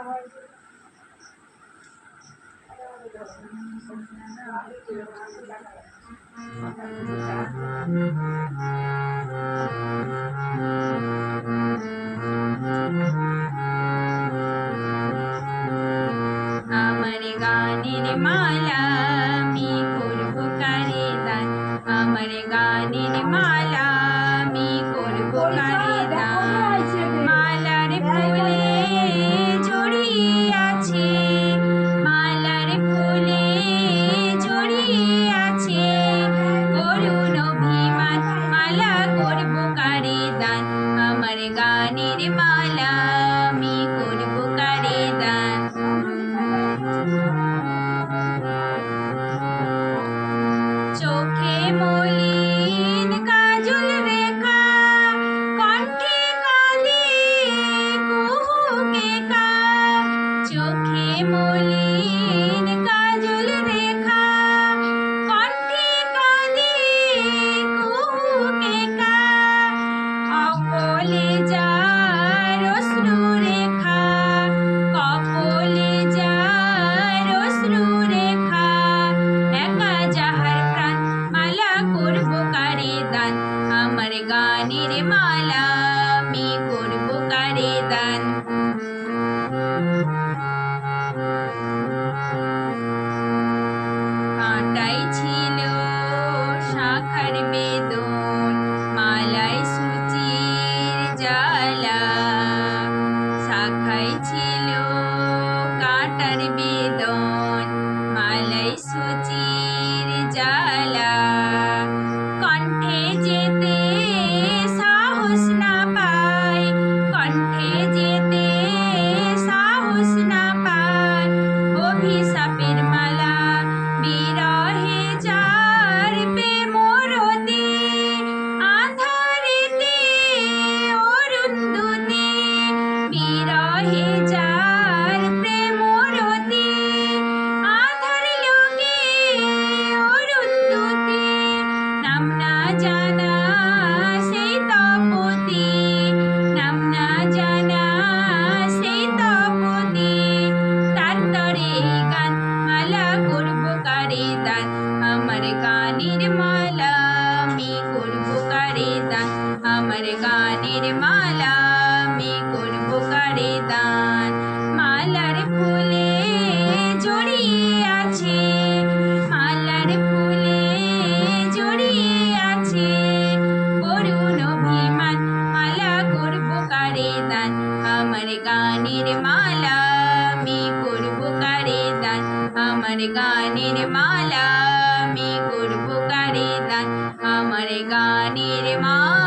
আমার গানের মালা আমি করব কারে দান, আমার গানের মালা আমি করব কারে দান। মালার ফুলে জড়িয়ে আছে, মালার ফুলে জড়িয়ে আছে করুণ অভিমান, মালা করব কারে দান, আমার গানের মালা আমি করব কারে দান। চোখে মলিন কাজল রেখা, কণ্ঠে কাঁদে কুহুকে কা। চোখে মলিন কাজল রেখা, কণ্ঠে কাঁদে কুহুকে কা। অকলে যার অশ্রু রেখা, কপলে যার অশ্রু রেখা, একা যাহার প্রাণ, মালা করব কারে দান, আমার গানের মালা আমি করব কারে দান। কাঁটাই ছিল শাখার বেদন, মালায় সূচির জ্বালা। শাখায় ছিল কাঁটার বেদন, মালায় সূচির জ্বালা। কণ্ঠে যেতে সাহস না পায়, কণ্ঠে যেতে সাহস না পায় অভিশাপের মালা। বিরহে যার প্রেমরতি, আঁধারেতে অরুন্ধতি। বিরহে যার প্রেমরতি, আঁধার লোকে অরুন্ধতি। নাম না জানা সেই তপতি, নাম না জানা সেই তপতি। তার তরে গান, মালা করব কারে দান, আমার গানের মালা আমি করব কারে দান, আমার গানের মালা আমি করব কারে দান। মালার ফুলে জড়িয়ে আছে, মালার ফুলে জড়িয়ে আছে করুণ অভিমান, মালা করব কারে দান, আমার গানের মালা আমি করব কারে দান, আমার গানের মালা আমি করব কারে দান, আমার গানের মালা।